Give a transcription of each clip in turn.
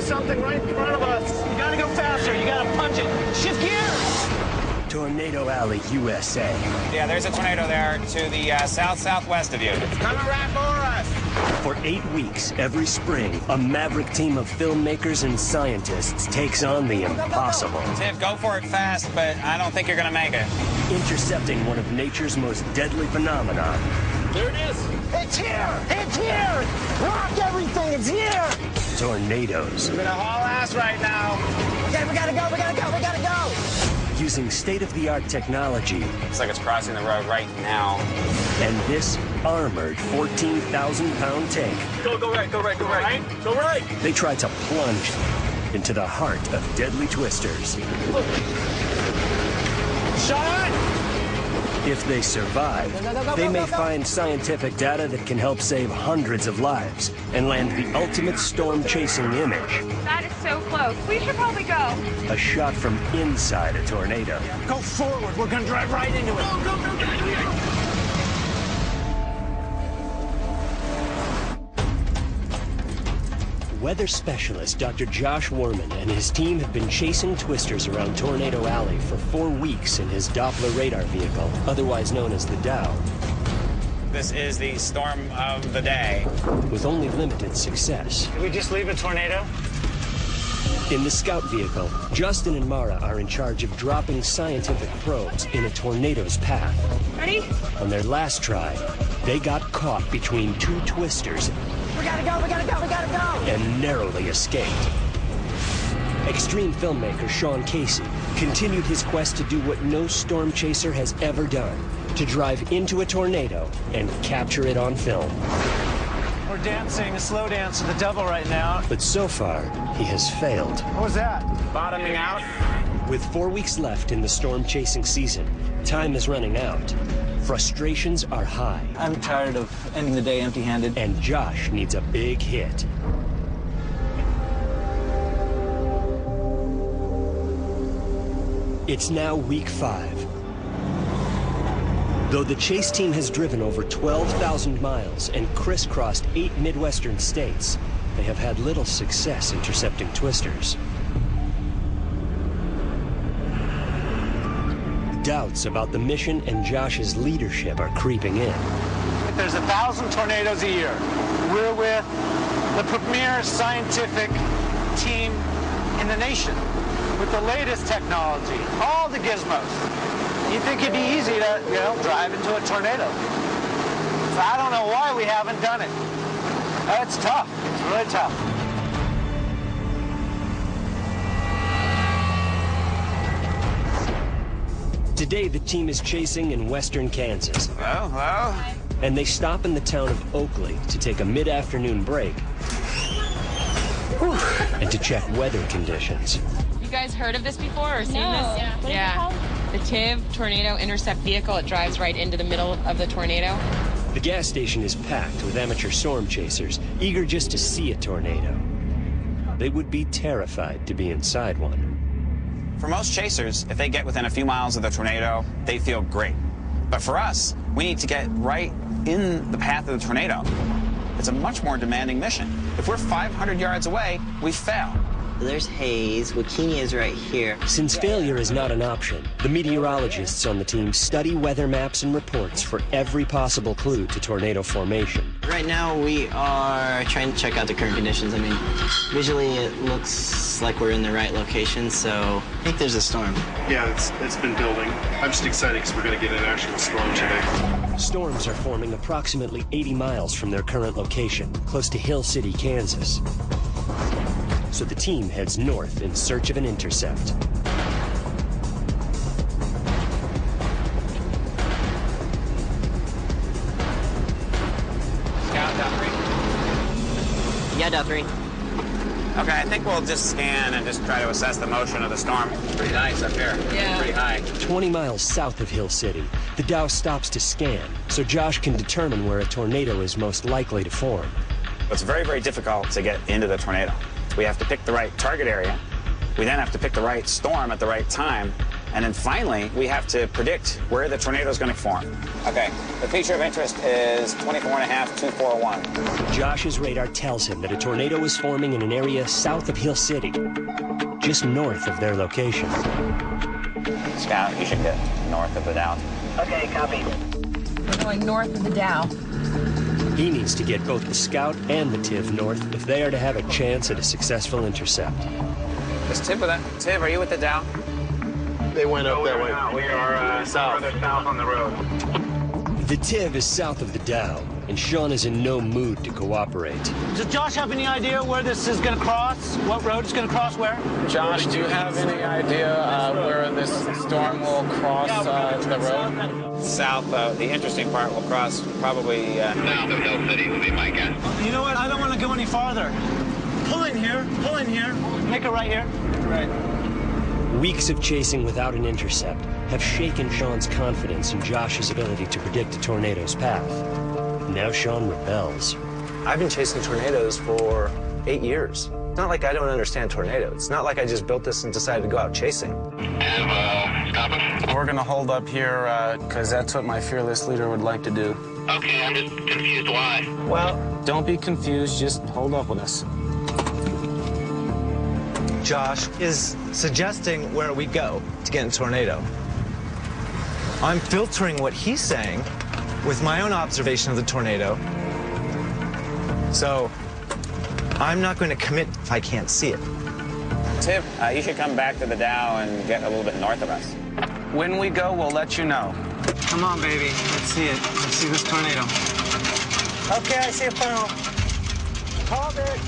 something right in front of us. You gotta go faster. You gotta punch it. Shift gears. Tornado Alley, USA. Yeah, there's a tornado there to the south-southwest of you. It's coming right for us. For 8 weeks, every spring, a maverick team of filmmakers and scientists takes on the impossible. Tiv, go for it fast, but I don't think you're gonna make it. Intercepting one of nature's most deadly phenomena. There it is. It's here. It's here. Rock everything. It's here. Tornadoes. We're gonna haul ass right now. Okay, we gotta go. We gotta go. We gotta go. Using state-of-the-art technology. Looks like it's crossing the road right now. And this armored 14,000-pound tank. Go right. Go right. They try to plunge into the heart of deadly twisters. Shot! If they survive, they may find scientific data that can help save hundreds of lives and land the ultimate storm-chasing image. That is so close. We should probably go. A shot from inside a tornado. Go forward. We're gonna drive right into it. Go. Weather specialist Dr. Josh Worman and his team have been chasing twisters around Tornado Alley for 4 weeks in his Doppler radar vehicle, otherwise known as the Dow. This is the storm of the day. With only limited success. Did we just leave a tornado? In the scout vehicle, Justin and Mara are in charge of dropping scientific probes in a tornado's path. Ready? On their last try, they got caught between 2 twisters. We gotta go. And narrowly escaped. Extreme filmmaker Sean Casey continued his quest to do what no storm chaser has ever done, to drive into a tornado and capture it on film. We're dancing a slow dance to the devil right now. But so far, he has failed. What was that? Bottoming out. With 4 weeks left in the storm chasing season, time is running out. Frustrations are high. I'm tired of ending the day empty-handed. And Josh needs a big hit. It's now week 5. Though the chase team has driven over 12,000 miles and crisscrossed 8 Midwestern states, they have had little success intercepting twisters. Doubts about the mission and Josh's leadership are creeping in. There's 1,000 tornadoes a year. We're with the premier scientific team in the nation with the latest technology, all the gizmos. You'd think it'd be easy to, drive into a tornado. So I don't know why we haven't done it. It's tough. It's really tough. Today, the team is chasing in western Kansas. Hello? And they stop in the town of Oakley to take a mid-afternoon break and to check weather conditions. You guys heard of this before or seen No. this? Yeah. The TIV Tornado Intercept Vehicle. It drives right into the middle of the tornado. The gas station is packed with amateur storm chasers, eager just to see a tornado. They would be terrified to be inside one. For most chasers, if they get within a few miles of the tornado, they feel great. But for us, we need to get right in the path of the tornado. It's a much more demanding mission. If we're 500 yards away, we fail. There's haze. Wakini is right here. Since failure is not an option, the meteorologists on the team study weather maps and reports for every possible clue to tornado formation. Right now, we are trying to check out the current conditions. I mean, visually, it looks like we're in the right location, so I think there's a storm. Yeah, it's been building. I'm just excited because we're going to get an actual storm today. Storms are forming approximately 80 miles from their current location, close to Hill City, Kansas. So the team heads north in search of an intercept. Scout, Dot 3? Yeah, Dot 3. Okay, I think we'll just scan and just try to assess the motion of the storm. It's pretty nice up here. Yeah. Pretty high. 20 miles south of Hill City, the Dow stops to scan, so Josh can determine where a tornado is most likely to form. It's very, very difficult to get into the tornado. We have to pick the right target area. We then have to pick the right storm at the right time. And then finally, we have to predict where the tornado is going to form. Okay, the feature of interest is 24.5-241. Josh's radar tells him that a tornado is forming in an area south of Hill City, just north of their location. Scout, you should get north of the Dow. Okay, copy. We're going north of the Dow. He needs to get both the Scout and the TIV north if they are to have a chance at a successful intercept. Is Tib with that? Tib, are you with the Dow? They went up that way. We are south. Further south on the road. The TIV is south of the Dow, and Sean is in no mood to cooperate. Does Josh have any idea where this is going to cross? What road it's going to cross where? Josh, do you have any idea where this storm will cross the road? South, the interesting part will cross probably... South of Hill City would be my guess. You know what? I don't want to go any farther. Pull in here. Pull in here. Make it right here. Right. Weeks of chasing without an intercept have shaken Sean's confidence in Josh's ability to predict a tornado's path. Now Sean rebels. I've been chasing tornadoes for 8 years. It's not like I don't understand tornadoes. It's not like I just built this and decided to go out chasing. Stop it. We're gonna hold up here because that's what my fearless leader would like to do. Okay, I'm just confused why. Well, don't be confused. Just hold up with us. Josh is suggesting where we go to get in a tornado. I'm filtering what he's saying with my own observation of the tornado. So I'm not going to commit if I can't see it. Tib, you should come back to the Dow and get a little bit north of us. When we go, we'll let you know. Come on, baby. Let's see it. Let's see this tornado. Okay, I see a funnel. Called it.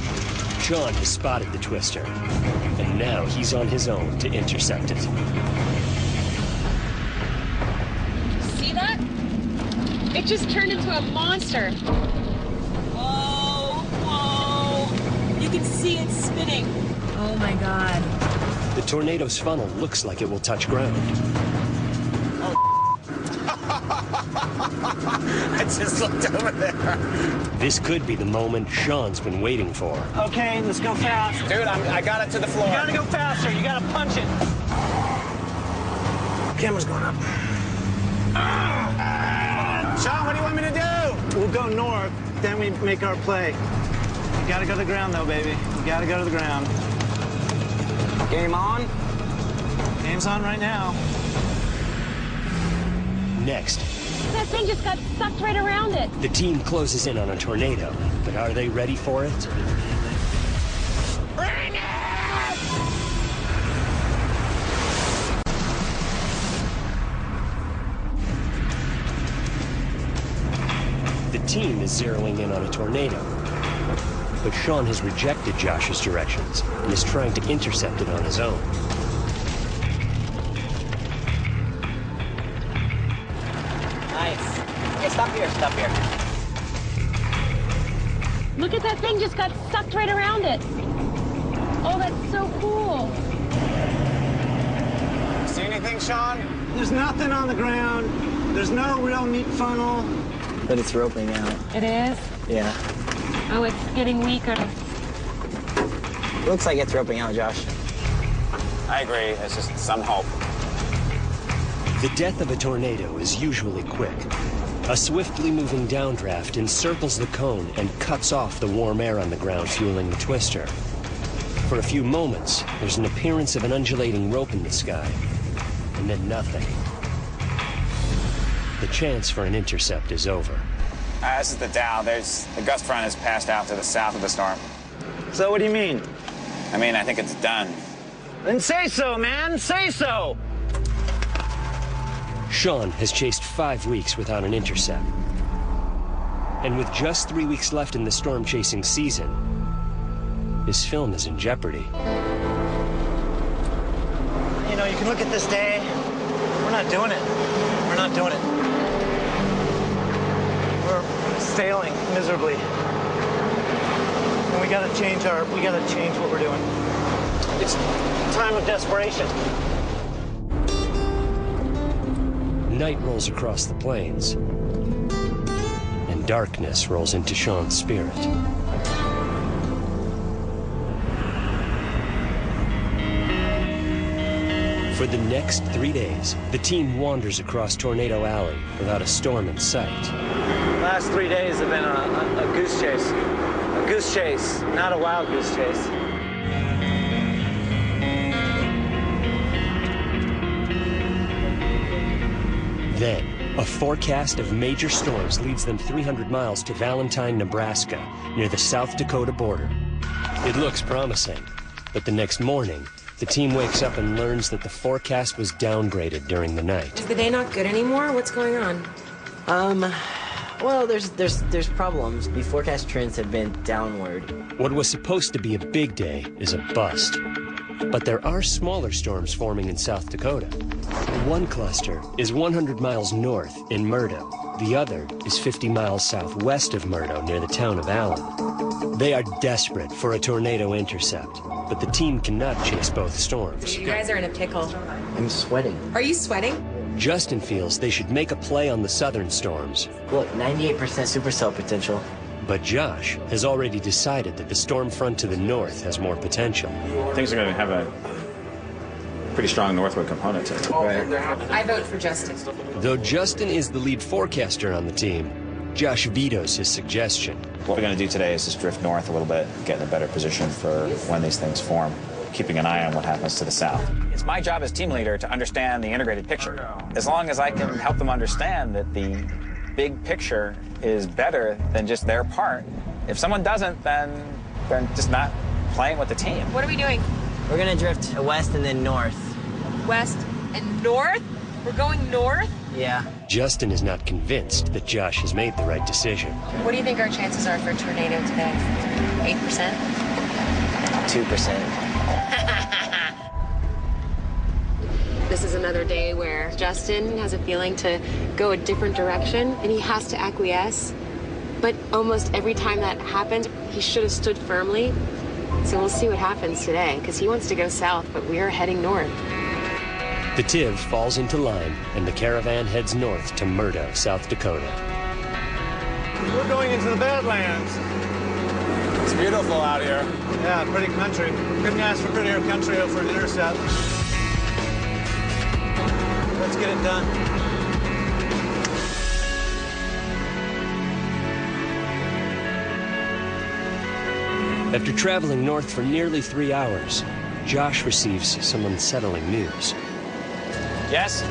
Sean has spotted the twister, and now he's on his own to intercept it. See that? It just turned into a monster. Whoa! You can see it spinning. Oh my God. The tornado's funnel looks like it will touch ground. I just looked over there. This could be the moment Sean's been waiting for. Okay, let's go fast. Dude, I got it to the floor. You gotta go faster. You gotta punch it. Camera's going up. Sean, what do you want me to do? We'll go north, then we make our play. You gotta go to the ground, though, baby. You gotta go to the ground. Game on? Game's on right now. Next, That thing just got sucked right around it. the team closes in on a tornado, but are they ready for it? Bring it! The team is zeroing in on a tornado, but Sean has rejected Josh's directions and is trying to intercept it on his own. Nice. Okay, stop here, stop here. Look at that thing just got sucked right around it. Oh, that's so cool. See anything, Sean? There's nothing on the ground. There's no real meat funnel. But it's roping out. It is? Yeah. Oh, it's getting weaker. Looks like it's roping out, Josh. I agree. It's just some hope. The death of a tornado is usually quick. A swiftly moving downdraft encircles the cone and cuts off the warm air on the ground fueling the twister. For a few moments, there's an appearance of an undulating rope in the sky, and then nothing. The chance for an intercept is over. This is the Dow. The gust front has passed out to the south of the storm. So what do you mean? I mean, I think it's done. Then say so, man. Say so. Sean has chased 5 weeks without an intercept. And with just 3 weeks left in the storm chasing season, his film is in jeopardy. You know, you can look at this day. We're not doing it. We're not doing it. We're failing miserably. And we gotta change what we're doing. It's a time of desperation. Night rolls across the plains, and darkness rolls into Sean's spirit. For the next 3 days, the team wanders across Tornado Alley without a storm in sight. Last 3 days have been a goose chase. A goose chase, not a wild goose chase. Then, a forecast of major storms leads them 300 miles to Valentine, Nebraska, near the South Dakota border. It looks promising, but the next morning, the team wakes up and learns that the forecast was downgraded during the night. Is the day not good anymore? What's going on? Well, there's problems. The forecast trends have been downward. What was supposed to be a big day is a bust. But there are smaller storms forming in South Dakota. One cluster is 100 miles north in Murdo. The other is 50 miles southwest of Murdo near the town of Allen. They are desperate for a tornado intercept, but the team cannot chase both storms. You guys are in a pickle. I'm sweating. Are you sweating? Justin feels they should make a play on the southern storms. Look, 98% supercell potential. But Josh has already decided that the storm front to the north has more potential. Things are going to have a pretty strong northward component to it. Right. I vote for Justin. Though Justin is the lead forecaster on the team, Josh vetoes his suggestion. What we're going to do today is just drift north a little bit, get in a better position for when these things form, keeping an eye on what happens to the south. It's my job as team leader to understand the integrated picture. As long as I can help them understand that the big picture is better than just their part. If someone doesn't, then they're just not playing with the team. What are we doing? We're gonna drift west and then north. West and north? We're going north? Yeah. Justin is not convinced that Josh has made the right decision. What do you think our chances are for a tornado today? 8%? 2%. This is another day where Justin has a feeling to go a different direction, and he has to acquiesce. But almost every time that happens, he should have stood firmly. So we'll see what happens today, because he wants to go south, but we're heading north. The TIV falls into line, and the caravan heads north to Murdo, South Dakota. We're going into the Badlands. It's beautiful out here. Yeah, pretty country. Couldn't ask for prettier country for an intercept. Let's get it done. After traveling north for nearly 3 hours, Josh receives some unsettling news. Yes?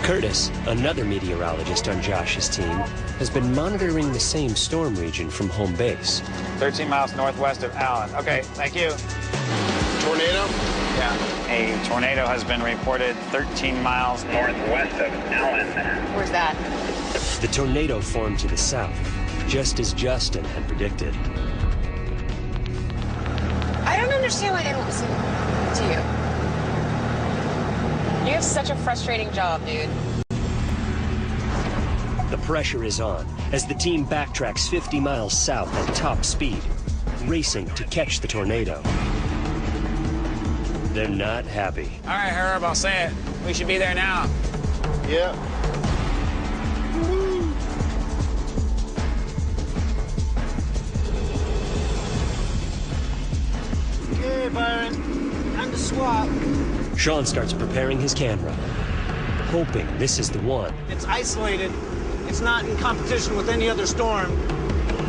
Curtis, another meteorologist on Josh's team, has been monitoring the same storm region from home base. 13 miles northwest of Allen. Okay, thank you. Tornado? Yeah. A tornado has been reported 13 miles northwest of Allen. Where's that? The tornado formed to the south, just as Justin had predicted. I don't understand why they don't listen to you. You have such a frustrating job, dude. The pressure is on as the team backtracks 50 miles south at top speed, racing to catch the tornado. They're not happy. All right, Herb, I'll say it. We should be there now. Yeah. Okay, Byron. Time to swap. Sean starts preparing his camera, hoping this is the one. It's isolated. It's not in competition with any other storm.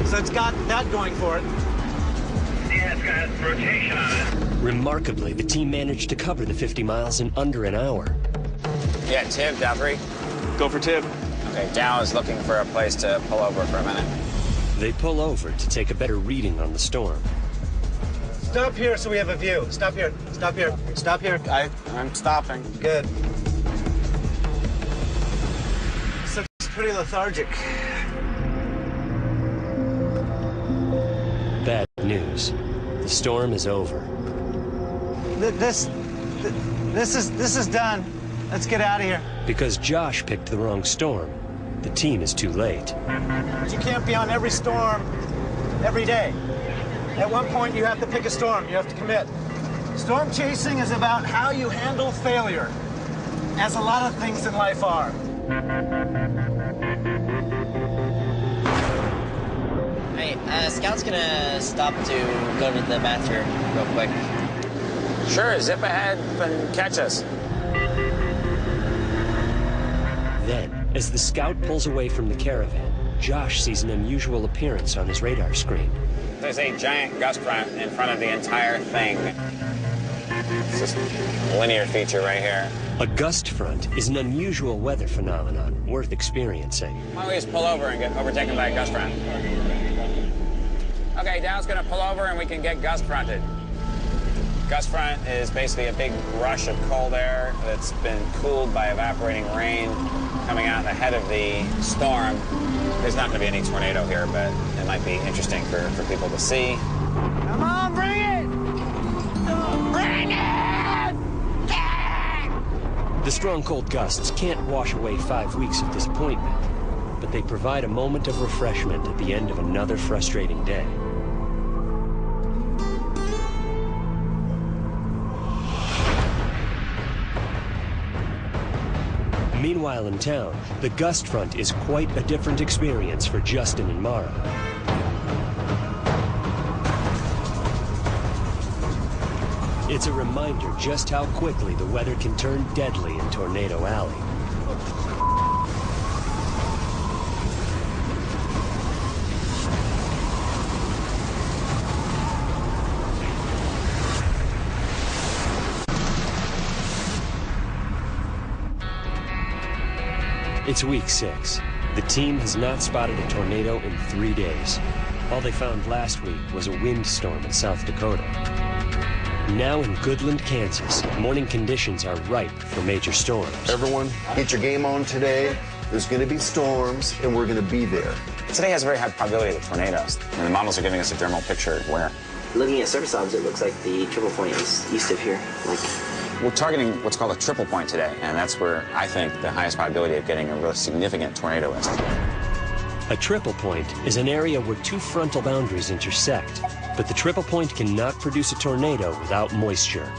So it's got that going for it. Yeah, it's got rotation on it. Remarkably, the team managed to cover the 50 miles in under an hour. Yeah, Tib, Dow 3. Go for Tib. Okay, Dow is looking for a place to pull over for a minute. They pull over to take a better reading on the storm. Stop here so we have a view. Stop here. Stop here. Stop here. I'm stopping. Good. This looks pretty lethargic. Bad news. The storm is over. This is done. Let's get out of here. Because Josh picked the wrong storm, the team is too late. You can't be on every storm every day. At one point, you have to pick a storm. You have to commit. Storm chasing is about how you handle failure, as a lot of things in life are. Hey, Scout's gonna stop to go to the bathroom real quick. Sure, zip ahead and catch us. Then, as the scout pulls away from the caravan, Josh sees an unusual appearance on his radar screen. There's a giant gust front in front of the entire thing. It's this linear feature right here. A gust front is an unusual weather phenomenon worth experiencing. Why don't we just pull over and get overtaken by a gust front? Okay, Dow's gonna pull over and we can get gust fronted. Gust front is basically a big rush of cold air that's been cooled by evaporating rain coming out ahead of the storm. There's not going to be any tornado here, but it might be interesting for people to see. Come on, bring it! Bring it! The strong cold gusts can't wash away 5 weeks of disappointment, but they provide a moment of refreshment at the end of another frustrating day. Meanwhile in town, the gust front is quite a different experience for Justin and Mara. It's a reminder just how quickly the weather can turn deadly in Tornado Alley. It's week 6. The team has not spotted a tornado in 3 days. All they found last week was a windstorm in South Dakota. Now in Goodland, Kansas, morning conditions are ripe for major storms. Everyone, get your game on today. There's going to be storms, and we're going to be there. Today has a very high probability of tornadoes. And the models are giving us a thermal picture of where. Looking at surface odds, it looks like the triple point is east of here. We're targeting what's called a triple point today, and that's where I think the highest probability of getting a really significant tornado is. A triple point is an area where 2 frontal boundaries intersect, but the triple point cannot produce a tornado without moisture.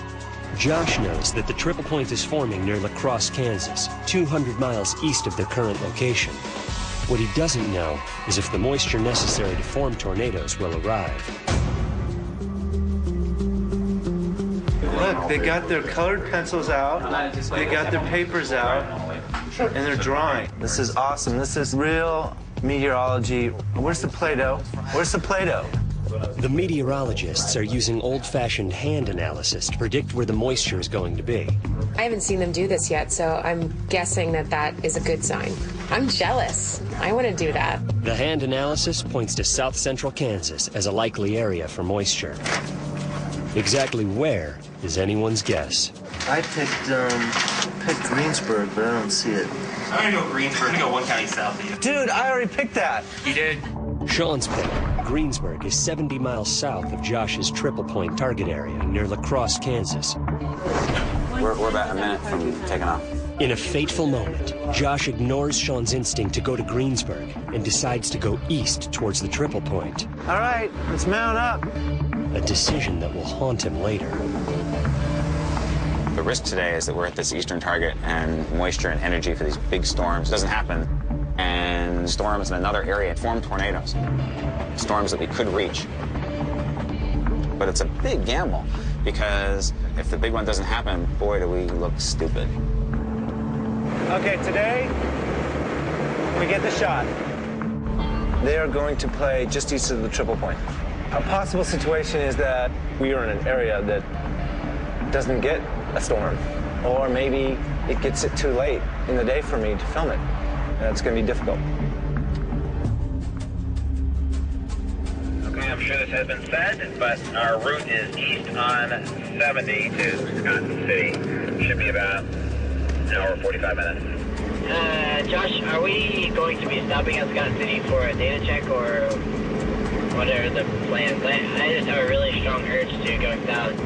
Josh knows that the triple point is forming near La Crosse, Kansas, 200 miles east of their current location. What he doesn't know is if the moisture necessary to form tornadoes will arrive. Look, they got their colored pencils out, they got their papers out, and they're drawing. This is awesome. This is real meteorology. Where's the Play-Doh? Where's the Play-Doh? The meteorologists are using old-fashioned hand analysis to predict where the moisture is going to be. I haven't seen them do this yet, so I'm guessing that that is a good sign. I'm jealous. I want to do that. The hand analysis points to south central Kansas as a likely area for moisture. Exactly where is anyone's guess. I picked Greensburg, but I don't see it. I'm gonna go Greensburg. I'm gonna go 1 county south of you. Dude, I already picked that. You did? Sean's pick, Greensburg, is 70 miles south of Josh's triple point target area near La Crosse, Kansas. We're about a minute from taking off. In a fateful moment, Josh ignores Sean's instinct to go to Greensburg and decides to go east towards the triple point. All right, let's mount up. A decision that will haunt him later. The risk today is that we're at this eastern target, and moisture and energy for these big storms doesn't happen. And storms in another area form tornadoes. Storms that we could reach. But it's a big gamble, because if the big one doesn't happen, boy, do we look stupid. Okay, today, we get the shot. They are going to play just east of the triple point. A possible situation is that we are in an area that doesn't get a storm, or maybe it gets it too late in the day for me to film it. That's going to be difficult. Okay, I'm sure this has been said, but our route is east on 70 to Wisconsin City. Should be about an hour and 45 minutes. Josh, are we going to be stopping at Wisconsin City for a data check, or what are the plans? I just have a really strong urge to go south.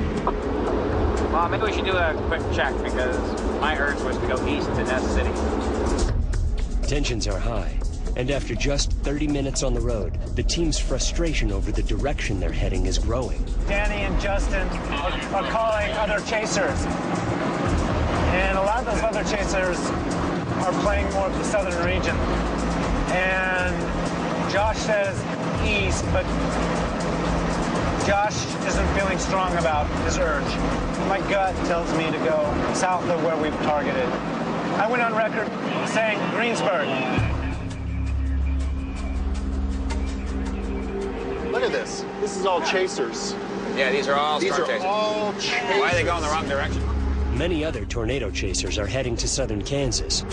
Well, maybe we should do a quick check, because my urge was to go east to Ness City. Tensions are high, and after just 30 minutes on the road, the team's frustration over the direction they're heading is growing. Danny and Justin are calling other chasers. And a lot of those other chasers are playing more of the southern region. And Josh says east, but Josh isn't feeling strong about his urge. My gut tells me to go south of where we've targeted. I went on record saying Greensburg. Look at this. This is all chasers. Yeah, these are all storm chasers. All chasers. Why are they going the wrong direction? Many other tornado chasers are heading to southern Kansas.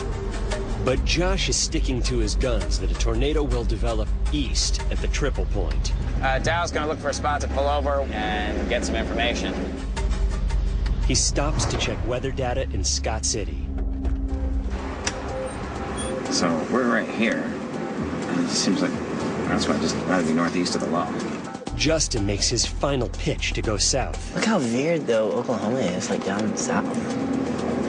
But Josh is sticking to his guns that a tornado will develop east at the triple point. Dow's going to look for a spot to pull over and get some information. He stops to check weather data in Scott City. So we're right here. And it seems like that's why I just rather be northeast of the low. Justin makes his final pitch to go south. Look how weird, though, Oklahoma is, like down south.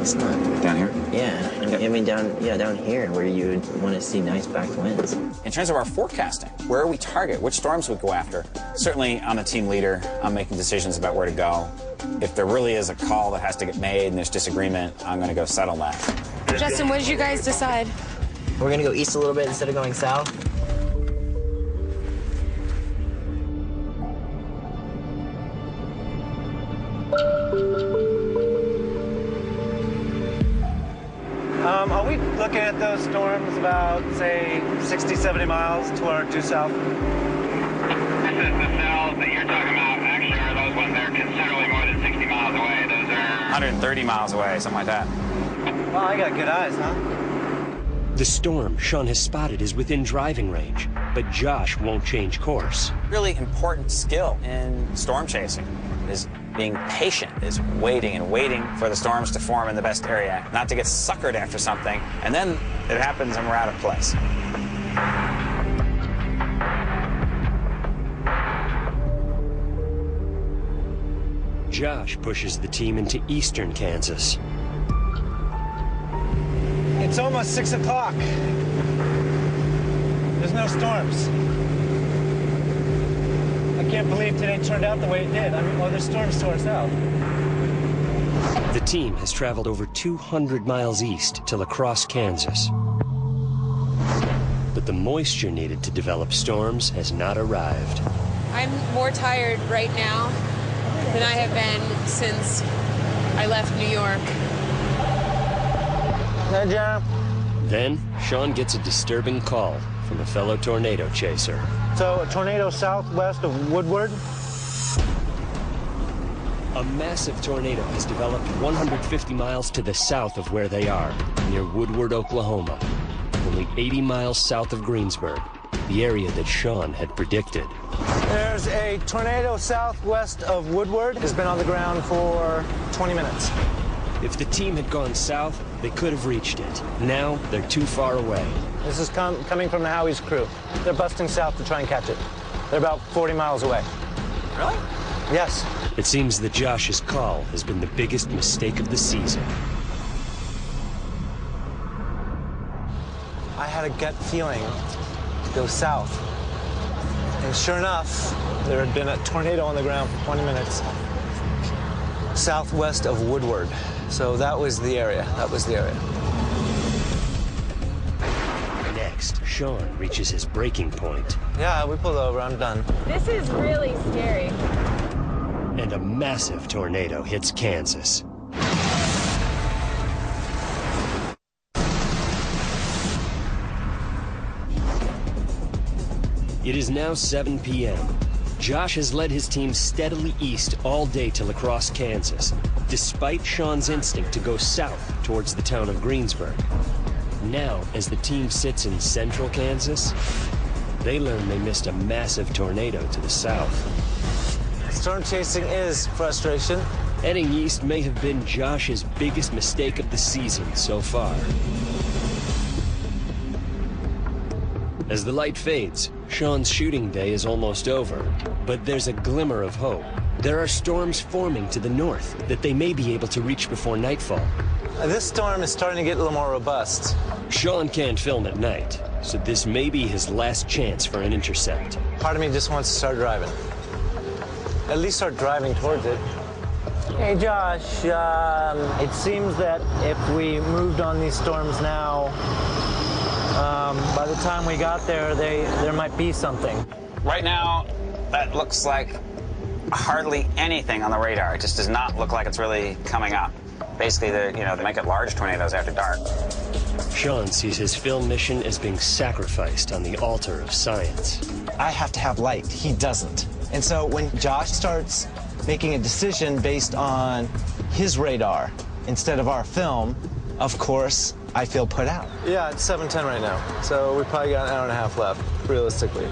It's not. Down here? Yeah. I mean, down here where you would want to see nice back winds. In terms of our forecasting, where we target, which storms we go after, certainly I'm a team leader. I'm making decisions about where to go. If there really is a call that has to get made and there's disagreement, I'm going to go settle that. Justin, what did you guys decide? We're going to go east a little bit instead of going south. Are we looking at those storms about, say, 60, 70 miles to our due south? The cells that you're talking about actually are those ones that are considerably more than 60 miles away. Those are 130 miles away, something like that. Well, I got good eyes, huh? The storm Sean has spotted is within driving range, but Josh won't change course. Really important skill in storm chasing is being patient, is waiting and waiting for the storms to form in the best area, not to get suckered after something, and then it happens and we're out of place. Josh pushes the team into eastern Kansas. It's almost 6 o'clock. There's no storms. I can't believe today turned out the way it did. I mean, well, there's storms to our south. The team has traveled over 200 miles east to La Crosse, Kansas. But the moisture needed to develop storms has not arrived. I'm more tired right now than I have been since I left New York. Hey, John. Then, Sean gets a disturbing call from a fellow tornado chaser. So, a tornado southwest of Woodward? A massive tornado has developed 150 miles to the south of where they are, near Woodward, Oklahoma, only 80 miles south of Greensburg, the area that Sean had predicted. There's a tornado southwest of Woodward. It's been on the ground for 20 minutes. If the team had gone south, they could have reached it. Now, they're too far away. This is coming from the Howie's crew. They're busting south to try and catch it. They're about 40 miles away. Really? Yes. It seems that Josh's call has been the biggest mistake of the season. I had a gut feeling to go south. And sure enough, there had been a tornado on the ground for 20 minutes southwest of Woodward. So that was the area. That was the area. Next, Sean reaches his breaking point. Yeah, we pulled over. I'm done. This is really scary. And a massive tornado hits Kansas. It is now 7 p.m. Josh has led his team steadily east all day to La Crosse, Kansas, despite Sean's instinct to go south towards the town of Greensburg. Now, as the team sits in central Kansas, they learn they missed a massive tornado to the south. Storm chasing is frustration. Heading east may have been Josh's biggest mistake of the season so far. As the light fades, Sean's shooting day is almost over, but there's a glimmer of hope. There are storms forming to the north that they may be able to reach before nightfall. This storm is starting to get a little more robust. Sean can't film at night, so this may be his last chance for an intercept. Part of me just wants to start driving. At least start driving towards it. Hey, Josh, it seems that if we moved on these storms now, by the time we got there, there might be something. Right now, that looks like hardly anything on the radar. It just does not look like it's really coming up. Basically, they make it large tornadoes after dark. Sean sees his film mission as being sacrificed on the altar of science. I have to have light. He doesn't. And so when Josh starts making a decision based on his radar instead of our film, of course, I feel put out. Yeah, it's 7:10 right now, so we probably got an hour and a half left, realistically.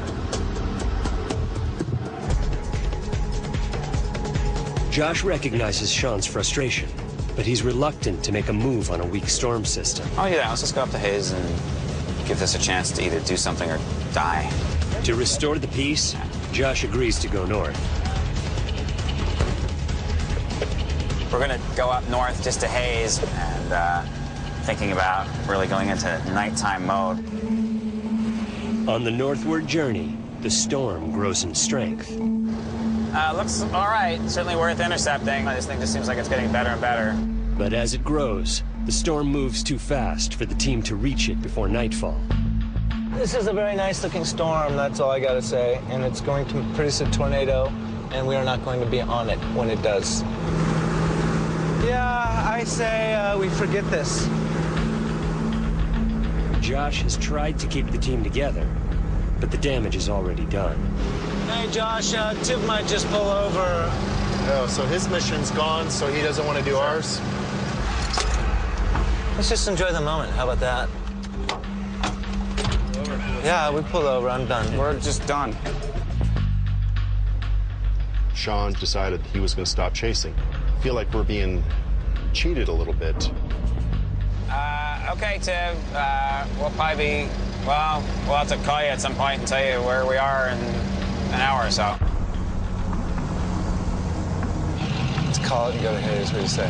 Josh recognizes Sean's frustration, but he's reluctant to make a move on a weak storm system. Oh yeah, let's just go up to Hayes and give this a chance to either do something or die. To restore the peace, Josh agrees to go north. We're gonna go up north just to Hayes and thinking about really going into nighttime mode. On the northward journey, the storm grows in strength. Looks all right. Certainly worth intercepting. This thing just seems like it's getting better and better. But as it grows, the storm moves too fast for the team to reach it before nightfall. This is a very nice-looking storm, that's all I gotta say, and it's going to produce a tornado, and we are not going to be on it when it does. Yeah, I say we forget this. Josh has tried to keep the team together, but the damage is already done. Hey, Josh, Tiv might just pull over. Oh, so his mission's gone, so he doesn't want to do ours? Let's just enjoy the moment. How about that? Yeah, we pulled over. I'm done. We're just done. Sean decided he was going to stop chasing. I feel like we're being cheated a little bit. Okay, Tiv. We'll probably be, well, we'll have to call you at some point and tell you where we are in an hour or so. Let's call it and go to Hayes. What do you say?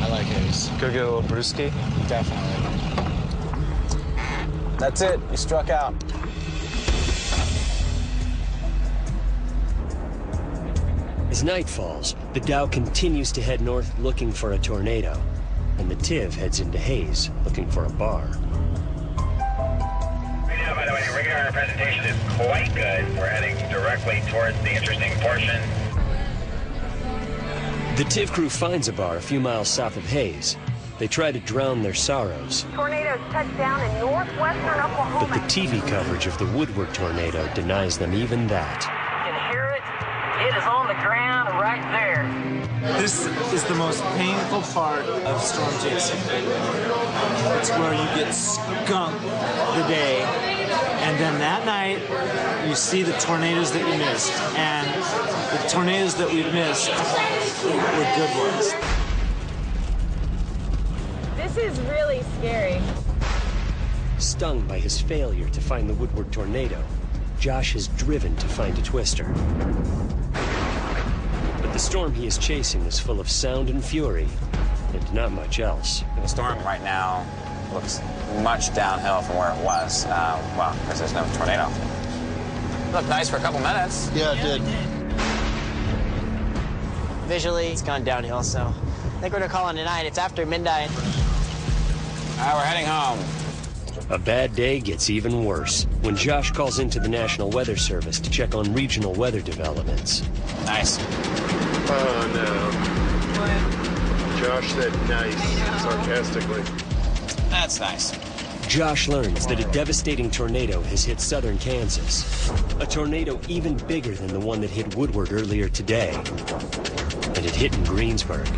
I like Hayes. Go get a little brewski? Definitely. That's it. You struck out. As night falls, the Dow continues to head north looking for a tornado, and the Tiv heads into Hayes looking for a bar. Right now, by the way, the radar presentation is quite good. We're heading directly towards the interesting portion. The Tiv crew finds a bar a few miles south of Hayes. They try to drown their sorrows. Tornadoes touched down in northwestern Oklahoma. But the TV coverage of the Woodward tornado denies them even that. You can hear it. It is on the ground right there. This is the most painful part of storm chasing. It's where you get skunked the day, and then that night you see the tornadoes that you missed, and the tornadoes that we missed were good ones. This is really scary. Stung by his failure to find the Woodward tornado, Josh is driven to find a twister. But the storm he is chasing is full of sound and fury, and not much else. The storm right now looks much downhill from where it was. Well, because there's no tornado. It looked nice for a couple minutes. Yeah, it did. Visually, it's gone downhill, so I think we're gonna call it tonight. It's after midnight. We're heading home. A bad day gets even worse when Josh calls into the National Weather Service to check on regional weather developments. Nice. Oh, no. Josh said nice, sarcastically. That's nice. Josh learns that a devastating tornado has hit southern Kansas. A tornado even bigger than the one that hit Woodward earlier today. And it hit in Greensburg,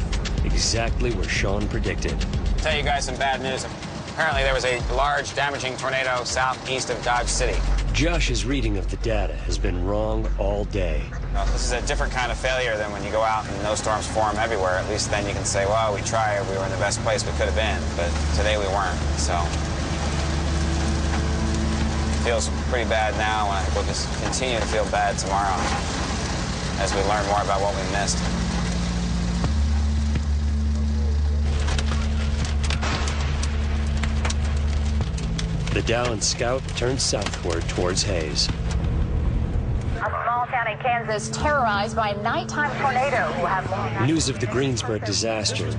exactly where Sean predicted. Tell you guys some bad news. Apparently there was a large damaging tornado southeast of Dodge City. Josh's reading of the data has been wrong all day. Well, this is a different kind of failure than when you go out and no storms form everywhere. At least then you can say, well, we tried, we were in the best place we could have been, but today we weren't, so. It feels pretty bad now, and I think we'll just continue to feel bad tomorrow as we learn more about what we missed. The Dow and Scout turned southward towards Hayes. A small town in Kansas terrorized by a nighttime tornado who have long... News of the Greensburg disaster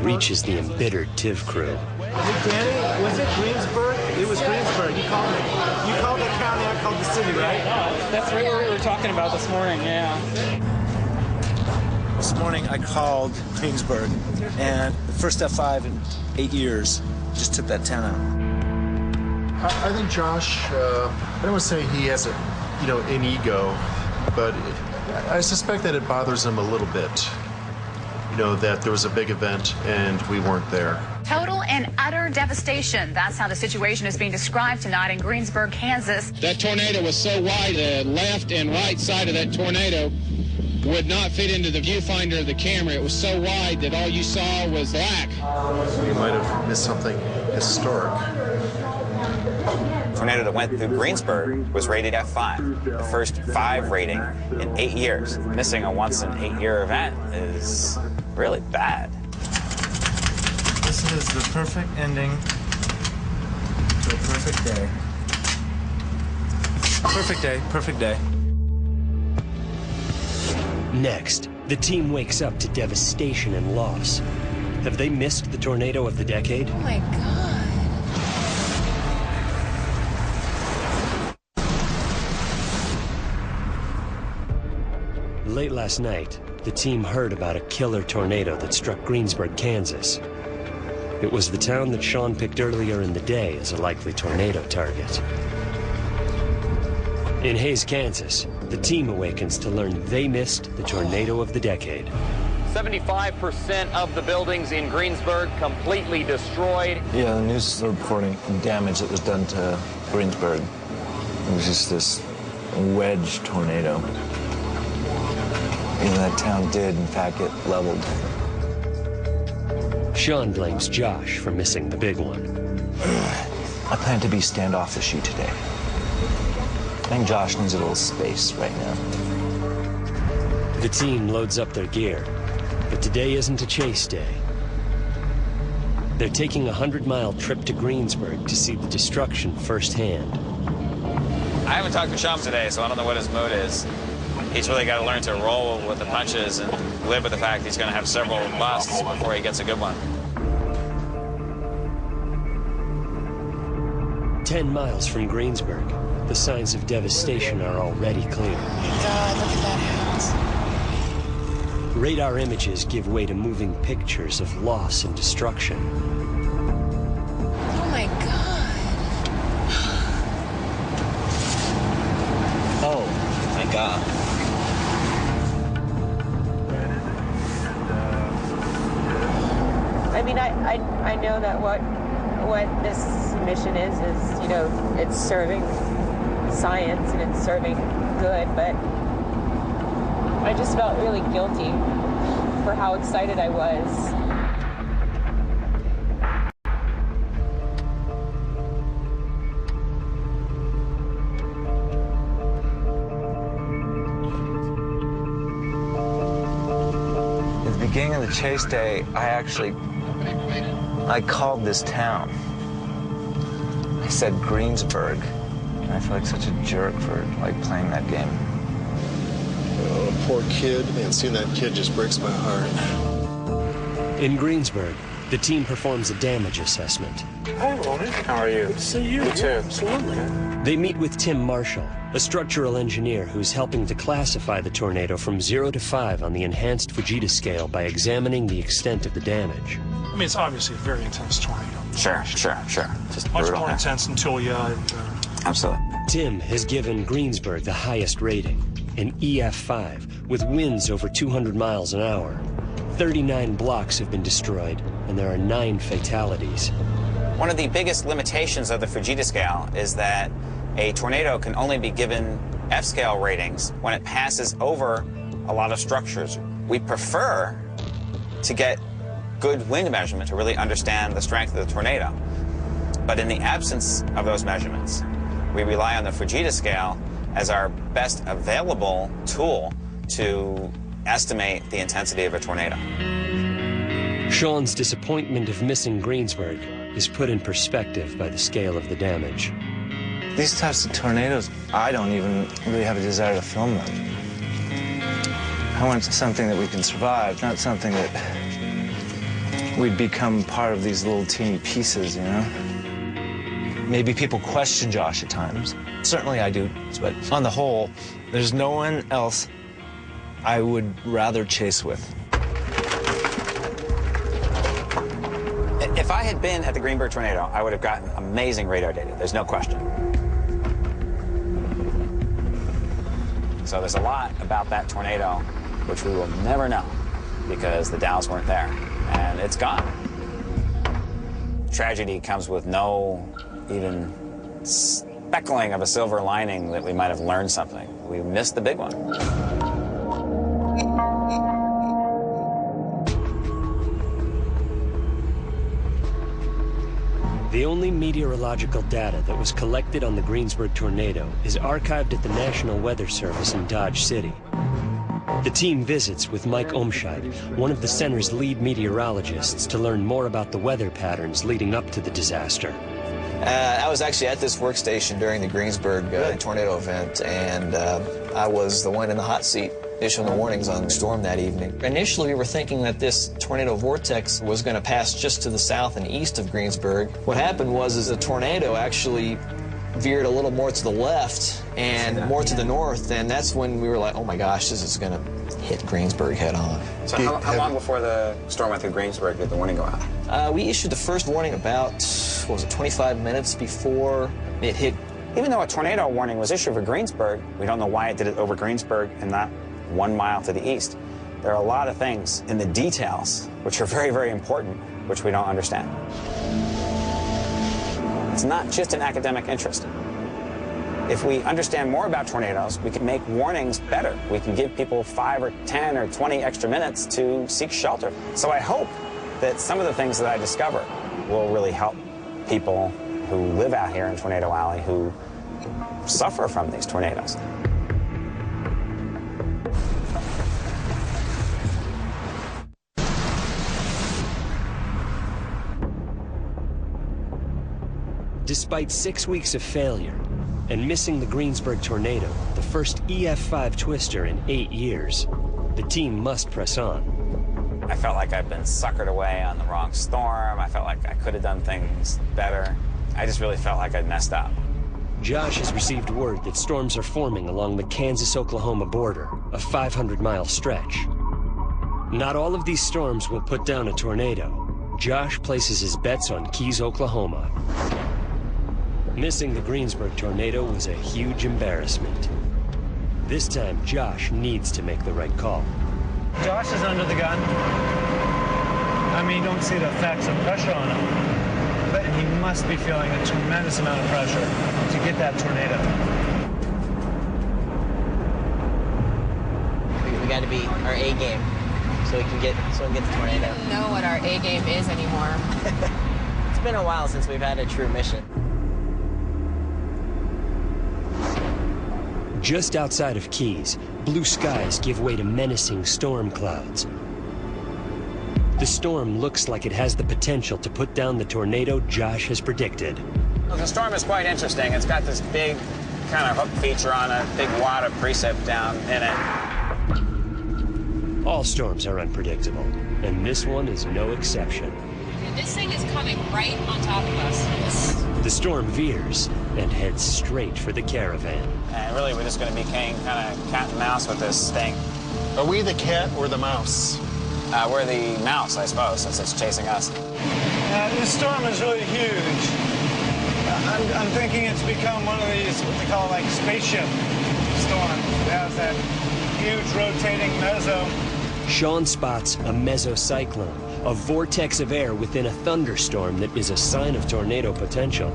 reaches the embittered Tiv crew. Hey, Danny, was it Greensburg? It was Greensburg. You called it. You called the county, I called the city, right? That's what we were talking about this morning, yeah. This morning I called Greensburg, and the first F5 in 8 years just took that town out. I think Josh, I don't want to say he has an ego, but I suspect that it bothers him a little bit. That there was a big event and we weren't there. Total and utter devastation. That's how the situation is being described tonight in Greensburg, Kansas. That tornado was so wide, the left and right side of that tornado would not fit into the viewfinder of the camera. It was so wide that all you saw was black. You might have missed something historic. The tornado that went through Greensburg was rated F5, the first 5 rating in 8 years. Missing a once-in-8-year event is really bad. This is the perfect ending to a perfect day. Perfect day, perfect day. Next, the team wakes up to devastation and loss. Have they missed the tornado of the decade? Oh my God. Late last night, the team heard about a killer tornado that struck Greensburg, Kansas. It was the town that Sean picked earlier in the day as a likely tornado target. In Hays, Kansas, the team awakens to learn they missed the tornado of the decade. 75% of the buildings in Greensburg completely destroyed. Yeah, the news is reporting damage that was done to Greensburg. It was just this wedge tornado. And that town did, in fact, get leveled. Sean blames Josh for missing the big one. I plan to be standoffishy today. I think Josh needs a little space right now. The team loads up their gear, but today isn't a chase day. They're taking a 100-mile trip to Greensburg to see the destruction firsthand. I haven't talked to Sean today, so I don't know what his mood is. He's really got to learn to roll with the punches and live with the fact he's going to have several busts before he gets a good one. 10 miles from Greensburg, the signs of devastation are already clear. God, look at that house. Radar images give way to moving pictures of loss and destruction. Oh my God. Oh, my God. I mean, I know that what this mission is, it's serving science and it's serving good, but I just felt really guilty for how excited I was. At the beginning of the chase day, I called this town. I said Greensburg. And I feel like such a jerk for playing that game. Oh, poor kid. Man, seeing that kid just breaks my heart. In Greensburg, the team performs a damage assessment. Hi, Ronan. How are you? See you. Me too. Absolutely. They meet with Tim Marshall, a structural engineer who's helping to classify the tornado from 0 to 5 on the enhanced Fujita scale by examining the extent of the damage. I mean, it's obviously a very intense tornado. Sure. Just much brutal. more intense until you... Absolutely. Tim has given Greensburg the highest rating, an EF5, with winds over 200 miles an hour. 39 blocks have been destroyed, and there are 9 fatalities. One of the biggest limitations of the Fujita scale is that a tornado can only be given F-scale ratings when it passes over a lot of structures. We prefer to get good wind measurement to really understand the strength of the tornado. But in the absence of those measurements, we rely on the Fujita scale as our best available tool to estimate the intensity of a tornado. Sean's disappointment of missing Greensburg is put in perspective by the scale of the damage. These types of tornadoes, I don't even really have a desire to film them. I want something that we can survive, not something that we'd become part of these little teeny pieces, you know? Maybe people question Josh at times. Certainly I do, but on the whole, there's no one else I would rather chase with. If I had been at the Greenberg tornado, I would have gotten amazing radar data. There's no question. So there's a lot about that tornado which we will never know because the Dows weren't there, and it's gone. Tragedy comes with no even speckling of a silver lining that we might have learned something. We missed the big one. The only meteorological data that was collected on the Greensburg tornado is archived at the National Weather Service in Dodge City. The team visits with Mike Omscheid, one of the center's lead meteorologists, to learn more about the weather patterns leading up to the disaster. I was actually at this workstation during the Greensburg tornado event, and I was the one in the hot seat issuing the warnings on the storm that evening. Initially, we were thinking that this tornado vortex was going to pass just to the south and east of Greensburg. What happened was the tornado actually veered a little more to the left and more to the north, and that's when we were like, oh my gosh, this is going to hit Greensburg head on. So how long before the storm went through Greensburg did the warning go out? We issued the first warning about, what was it, 25 minutes before it hit. Even though a tornado warning was issued for Greensburg, we don't know why it did it over Greensburg and not 1 mile to the east. There are a lot of things in the details which are very, very important, which we don't understand. It's not just an academic interest. If we understand more about tornadoes, we can make warnings better. We can give people 5 or 10 or 20 extra minutes to seek shelter. So I hope that some of the things that I discover will really help people who live out here in Tornado Alley who suffer from these tornadoes. Despite 6 weeks of failure and missing the Greensburg tornado, the first EF5 twister in 8 years, the team must press on. I felt like I'd been suckered away on the wrong storm. I felt like I could have done things better. I just really felt like I'd messed up. Josh has received word that storms are forming along the Kansas-Oklahoma border, a 500-mile stretch. Not all of these storms will put down a tornado. Josh places his bets on Keys, Oklahoma. Missing the Greensburg tornado was a huge embarrassment. This time, Josh needs to make the right call. Josh is under the gun. I mean, you don't see the effects of pressure on him, but he must be feeling a tremendous amount of pressure to get that tornado. We got to be our A game so we can get the tornado. I don't know what our A game is anymore. It's been a while since we've had a true mission. Just outside of Keys, blue skies give way to menacing storm clouds. The storm looks like it has the potential to put down the tornado Josh has predicted. Well, the storm is quite interesting. It's got this big kind of hook feature on it, big wad of precip down in it. All storms are unpredictable, and this one is no exception. This thing is coming right on top of us. The storm veers and heads straight for the caravan. And really, we're just going to be playing kind of cat and mouse with this thing. Are we the cat or the mouse? We're the mouse, I suppose, since it's chasing us. This storm is really huge. I'm thinking it's become one of these, what they call like spaceship storms. It has that huge rotating meso. Sean spots a mesocyclone, a vortex of air within a thunderstorm that is a sign of tornado potential.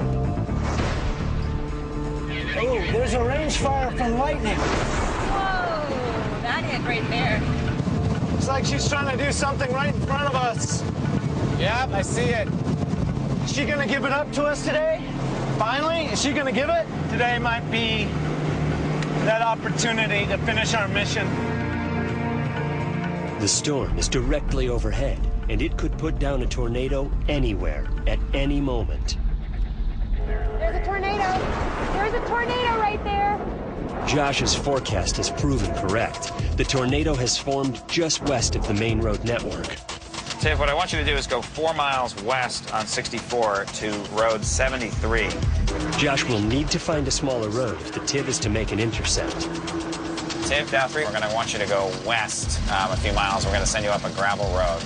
Oh, there's a range fire from lightning. Whoa, that hit right there. Looks like she's trying to do something right in front of us. Yep, I see it. Is she gonna give it up to us today? Finally? Is she gonna give it? Today might be that opportunity to finish our mission. The storm is directly overhead, and it could put down a tornado anywhere, at any moment. There's a tornado. There's a tornado right there. Josh's forecast has proven correct. The tornado has formed just west of the main road network. Tiff, what I want you to do is go 4 miles west on 64 to road 73. Josh will need to find a smaller road if the TIV is to make an intercept. Tiv, Guthrie, we're going to want you to go west a few miles. We're going to send you up a gravel road.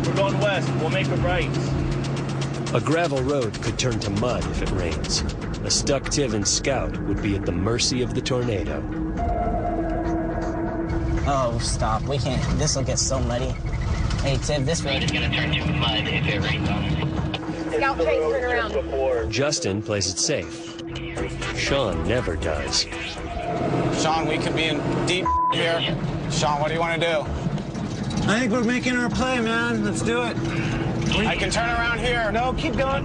We're going west. We'll make a right. A gravel road could turn to mud if it rains. A stuck Tiv and Scout would be at the mercy of the tornado. Oh, stop. We can't. This will get so muddy. Hey, Tiv, this road is going to turn to mud if it rains on us. Scout Chase, turn around. Justin plays it safe. Sean never does. Sean, we could be in deep here. Sean, what do you want to do? I think we're making our play, man. Let's do it. I can turn around here. No, keep going.